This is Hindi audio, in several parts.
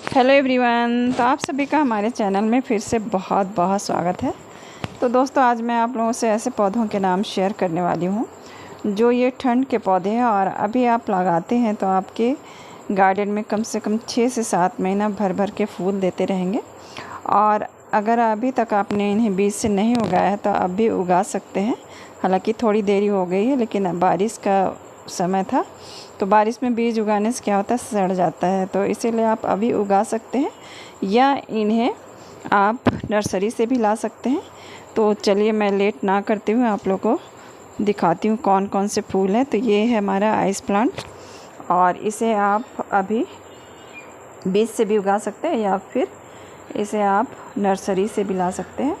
हेलो एवरीवन, तो आप सभी का हमारे चैनल में फिर से बहुत बहुत स्वागत है। तो दोस्तों, आज मैं आप लोगों से ऐसे पौधों के नाम शेयर करने वाली हूँ जो ये ठंड के पौधे हैं और अभी आप लगाते हैं तो आपके गार्डन में कम से कम 6 से 7 महीना भर भर के फूल देते रहेंगे। और अगर अभी तक आपने इन्हें बीज से नहीं उगाया है तो अब भी उगा सकते हैं। हालांकि थोड़ी देरी हो गई है, लेकिन बारिश का समय था तो बारिश में बीज उगाने से क्या होता है, सड़ जाता है। तो इसीलिए आप अभी उगा सकते हैं या इन्हें आप नर्सरी से भी ला सकते हैं। तो चलिए, मैं लेट ना करती हूँ, आप लोगों को दिखाती हूँ कौन कौन से फूल हैं। तो ये है हमारा आइस प्लांट, और इसे आप अभी बीज से भी उगा सकते हैं या फिर इसे आप नर्सरी से भी ला सकते हैं।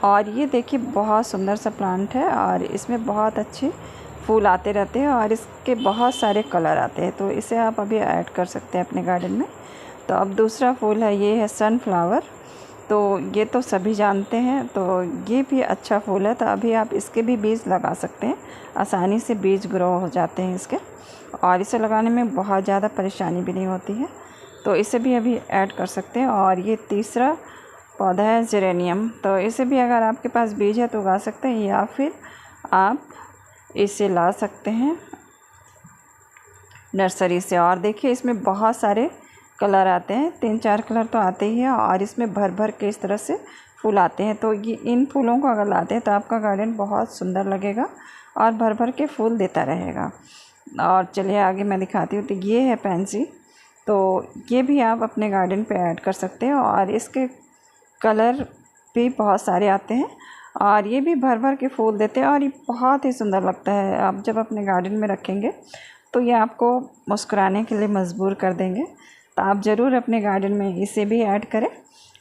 और ये देखिए, बहुत सुंदर सा प्लांट है और इसमें बहुत अच्छे फूल आते रहते हैं और इसके बहुत सारे कलर आते हैं। तो इसे आप अभी ऐड कर सकते हैं अपने गार्डन में। तो अब दूसरा फूल है, ये है सनफ्लावर। तो ये तो सभी जानते हैं, तो ये भी अच्छा फूल है। तो अभी आप इसके भी बीज लगा सकते हैं, आसानी से बीज ग्रो हो जाते हैं इसके, और इसे लगाने में बहुत ज़्यादा परेशानी भी नहीं होती है। तो इसे भी अभी ऐड कर सकते हैं। और ये तीसरा पौधा है जेरेनियम। तो इसे भी अगर आपके पास बीज है तो उगा सकते हैं या फिर आप इसे ला सकते हैं नर्सरी से। और देखिए, इसमें बहुत सारे कलर आते हैं, 3-4 कलर तो आते ही हैं और इसमें भर भर के इस तरह से फूल आते हैं। तो ये इन फूलों को अगर लाते हैं तो आपका गार्डन बहुत सुंदर लगेगा और भर भर के फूल देता रहेगा। और चलिए आगे मैं दिखाती हूँ। तो ये है पेंसी। तो ये भी आप अपने गार्डन पे ऐड कर सकते हैं और इसके कलर भी बहुत सारे आते हैं और ये भी भर भर के फूल देते हैं और ये बहुत ही सुंदर लगता है। आप जब अपने गार्डन में रखेंगे तो ये आपको मुस्कुराने के लिए मजबूर कर देंगे। तो आप ज़रूर अपने गार्डन में इसे भी ऐड करें।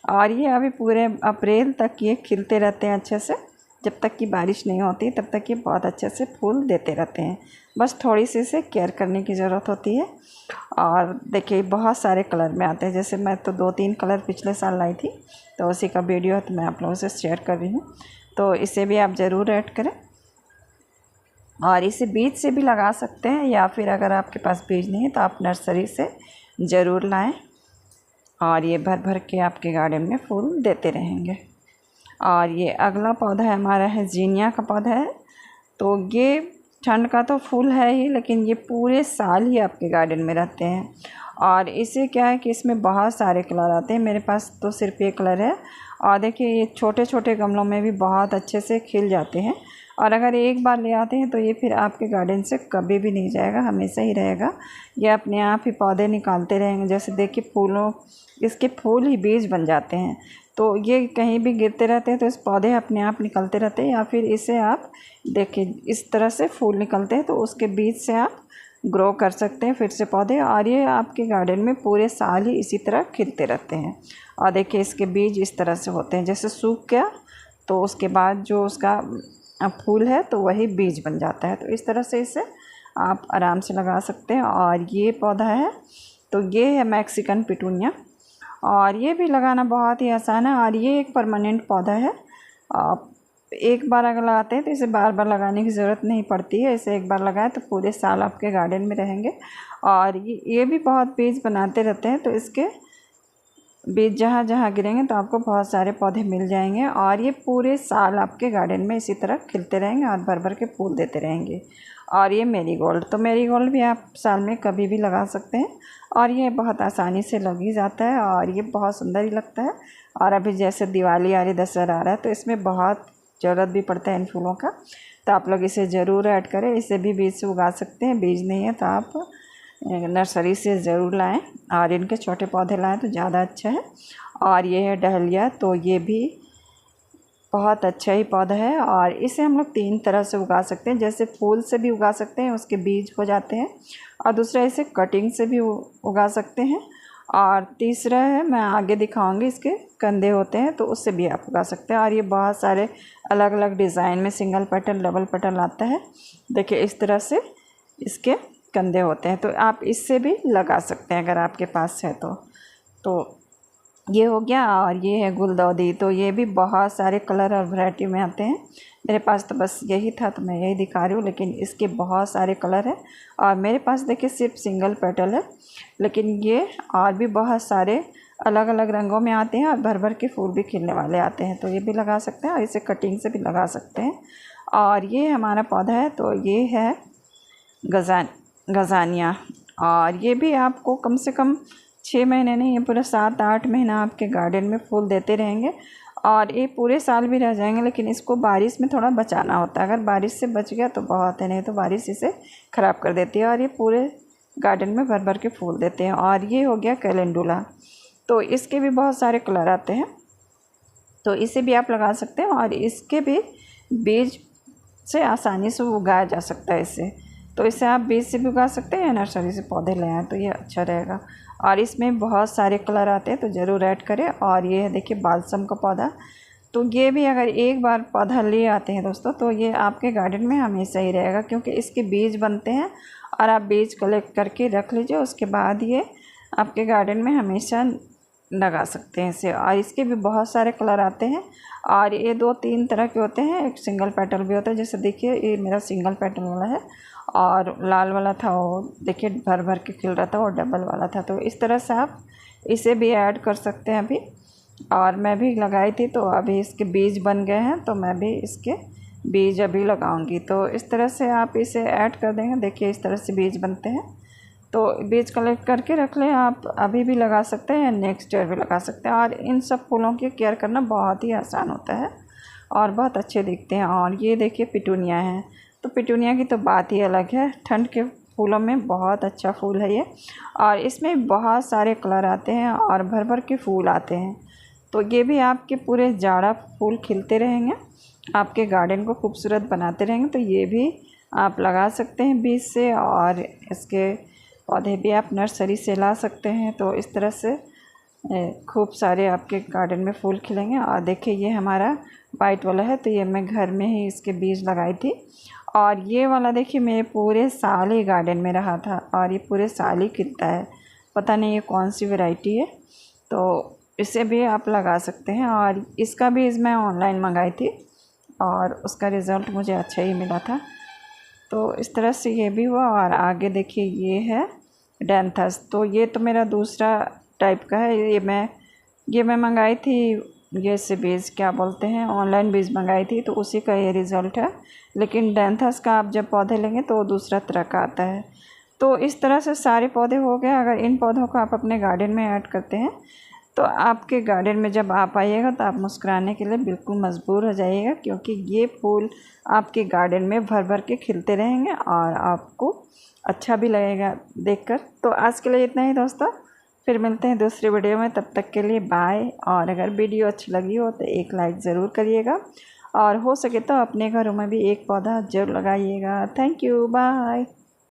और ये अभी पूरे अप्रैल तक ये खिलते रहते हैं अच्छे से। जब तक कि बारिश नहीं होती तब तक ये बहुत अच्छे से फूल देते रहते हैं। बस थोड़ी सी इसे केयर करने की ज़रूरत होती है। और देखिए, बहुत सारे कलर में आते हैं। जैसे मैं तो 2-3 कलर पिछले साल लाई थी, तो उसी का वीडियो तो मैं आप लोगों से शेयर कर रही हूँ। तो इसे भी आप ज़रूर ऐड करें और इसे बीज से भी लगा सकते हैं या फिर अगर आपके पास बीज नहीं है तो आप नर्सरी से ज़रूर लाएं और ये भर भर के आपके गार्डन में फूल देते रहेंगे। और ये अगला पौधा है हमारा, है जीनिया का पौधा है। तो ये ठंड का तो फूल है ही, लेकिन ये पूरे साल ही आपके गार्डन में रहते हैं। और इसे क्या है कि इसमें बहुत सारे कलर आते हैं। मेरे पास तो सिर्फ ये कलर है। और देखिए, ये छोटे छोटे गमलों में भी बहुत अच्छे से खिल जाते हैं। और अगर एक बार ले आते हैं तो ये फिर आपके गार्डन से कभी भी नहीं जाएगा, हमेशा ही रहेगा। ये अपने आप ही पौधे निकालते रहेंगे। जैसे देखिए, इसके फूल ही बीज बन जाते हैं। तो ये कहीं भी गिरते रहते हैं तो इस पौधे अपने आप निकलते रहते हैं। या फिर इसे आप देखिए, इस तरह से फूल निकलते हैं तो उसके बीज से आप ग्रो कर सकते हैं फिर से पौधे, और ये आपके गार्डन में पूरे साल ही इसी तरह खिलते रहते हैं। और देखिए, इसके बीज इस तरह से होते हैं, जैसे सूख गया तो उसके बाद जो उसका फूल है तो वही बीज बन जाता है। तो इस तरह से इसे आप आराम से लगा सकते हैं। और ये पौधा है, तो ये है मैक्सिकन पिटूनिया, और ये भी लगाना बहुत ही आसान है। और ये एक परमानेंट पौधा है। आप एक बार अगर लगाते हैं तो इसे बार बार लगाने की ज़रूरत नहीं पड़ती है। इसे एक बार लगाएं तो पूरे साल आपके गार्डन में रहेंगे। और ये भी बहुत बीज बनाते रहते हैं, तो इसके बीज जहाँ जहाँ गिरेंगे तो आपको बहुत सारे पौधे मिल जाएंगे और ये पूरे साल आपके गार्डन में इसी तरह खिलते रहेंगे और भर भर के फूल देते रहेंगे। और ये मेरीगोल्ड, तो मेरीगोल्ड भी आप साल में कभी भी लगा सकते हैं और ये बहुत आसानी से लग ही जाता है और ये बहुत सुंदर ही लगता है। और अभी जैसे दिवाली आ रही, दशहरा आ रहा है, तो इसमें बहुत ज़रूरत भी पड़ता है इन फूलों का। तो आप लोग इसे ज़रूर ऐड करें। इसे भी बीज से उगा सकते हैं, बीज नहीं है तो आप नर्सरी से ज़रूर लाएं और इनके छोटे पौधे लाएं तो ज़्यादा अच्छा है। और ये है डहलिया, तो ये भी बहुत अच्छा ही पौधा है और इसे हम लोग 3 तरह से उगा सकते हैं। जैसे फूल से भी उगा सकते हैं, उसके बीज हो जाते हैं, और दूसरा इसे कटिंग से भी उगा सकते हैं, और तीसरा है, मैं आगे दिखाऊंगी, इसके कंधे होते हैं तो उससे भी आप उगा सकते हैं। और ये बहुत सारे अलग अलग डिज़ाइन में सिंगल पेटल, डबल पेटल आता है। देखिए, इस तरह से इसके कंधे होते हैं, तो आप इससे भी लगा सकते हैं अगर आपके पास है तो ये हो गया। और ये है गुलदाउदी, तो ये भी बहुत सारे कलर और वैरायटी में आते हैं। मेरे पास तो बस यही था तो मैं यही दिखा रही हूँ, लेकिन इसके बहुत सारे कलर हैं। और मेरे पास देखिए सिर्फ सिंगल पेटल है, लेकिन ये और भी बहुत सारे अलग अलग रंगों में आते हैं और भर भर के फूल भी खिलने वाले आते हैं। तो ये भी लगा सकते हैं और इसे कटिंग से भी लगा सकते हैं। और ये हमारा पौधा है, तो ये है गज़ानिया, और ये भी आपको कम से कम 6 महीने नहीं, ये पूरा 7-8 महीना आपके गार्डन में फूल देते रहेंगे और ये पूरे साल भी रह जाएंगे। लेकिन इसको बारिश में थोड़ा बचाना होता है, अगर बारिश से बच गया तो बहुत है, नहीं तो बारिश इसे ख़राब कर देती है। और ये पूरे गार्डन में भर भर के फूल देते हैं। और ये हो गया कैलेंडुला, तो इसके भी बहुत सारे कलर आते हैं, तो इसे भी आप लगा सकते हैं। और इसके भी बीज से आसानी से उगाया जा सकता है इसे, तो इसे आप बीज से भी उगा सकते हैं या नर्सरी से पौधे ले आएँ तो ये अच्छा रहेगा। और इसमें बहुत सारे कलर आते हैं, तो ज़रूर ऐड करें। और ये है देखिए बालसम का पौधा, तो ये भी अगर एक बार पौधा ले आते हैं दोस्तों, तो ये आपके गार्डन में हमेशा ही रहेगा, क्योंकि इसके बीज बनते हैं और आप बीज कलेक्ट करके रख लीजिए, उसके बाद ये आपके गार्डन में हमेशा लगा सकते हैं इसे। और इसके भी बहुत सारे कलर आते हैं और ये 2-3 तरह के होते हैं, एक सिंगल पेटल भी होता है, जैसे देखिए ये मेरा सिंगल पेटल वाला है, और लाल वाला था वो देखिए भर भर के खिल रहा था, और डबल वाला था। तो इस तरह से आप इसे भी ऐड कर सकते हैं अभी। और मैं भी लगाई थी, तो अभी इसके बीज बन गए हैं, तो मैं भी इसके बीज अभी लगाऊंगी। तो इस तरह से आप इसे ऐड कर देंगे, देखिए इस तरह से बीज बनते हैं। तो बीज कलेक्ट करके रख लें, आप अभी भी लगा सकते हैं या नेक्स्ट ईयर भी लगा सकते हैं। और इन सब फूलों की केयर करना बहुत ही आसान होता है और बहुत अच्छे दिखते हैं। और ये देखिए पिटूनिया है, तो पिटूनिया की तो बात ही अलग है, ठंड के फूलों में बहुत अच्छा फूल है ये, और इसमें बहुत सारे कलर आते हैं और भर भर के फूल आते हैं। तो ये भी आपके पूरे जाड़ा फूल खिलते रहेंगे, आपके गार्डन को खूबसूरत बनाते रहेंगे। तो ये भी आप लगा सकते हैं बीज से, और इसके पौधे भी आप नर्सरी से ला सकते हैं। तो इस तरह से खूब सारे आपके गार्डन में फूल खिलेंगे। और देखिए ये हमारा वाइट वाला है, तो ये मैं घर में ही इसके बीज लगाई थी। और ये वाला देखिए मेरे पूरे साल ही गार्डन में रहा था, और ये पूरे साल ही खिलता है, पता नहीं ये कौन सी वैरायटी है। तो इसे भी आप लगा सकते हैं। और इसका बीज मैं ऑनलाइन मंगाई थी और उसका रिज़ल्ट मुझे अच्छा ही मिला था। तो इस तरह से ये भी हुआ। और आगे देखिए ये है डैंथस, तो ये तो मेरा दूसरा टाइप का है, ये मैं मंगाई थी, ये से बीज क्या बोलते हैं, ऑनलाइन बीज मंगाई थी, तो उसी का ये रिज़ल्ट है। लेकिन डैंथस का आप जब पौधे लेंगे तो दूसरा तरह का आता है। तो इस तरह से सारे पौधे हो गए। अगर इन पौधों को आप अपने गार्डन में ऐड करते हैं, तो आपके गार्डन में जब आप आइएगा तो आप मुस्कुराने के लिए बिल्कुल मजबूर हो जाइएगा, क्योंकि ये फूल आपके गार्डन में भर भर के खिलते रहेंगे और आपको अच्छा भी लगेगा देखकर। तो आज के लिए इतना ही दोस्तों, फिर मिलते हैं दूसरी वीडियो में, तब तक के लिए बाय। और अगर वीडियो अच्छी लगी हो तो एक लाइक ज़रूर करिएगा, और हो सके तो अपने घरों में भी एक पौधा ज़रूर लगाइएगा। Thank you, bye.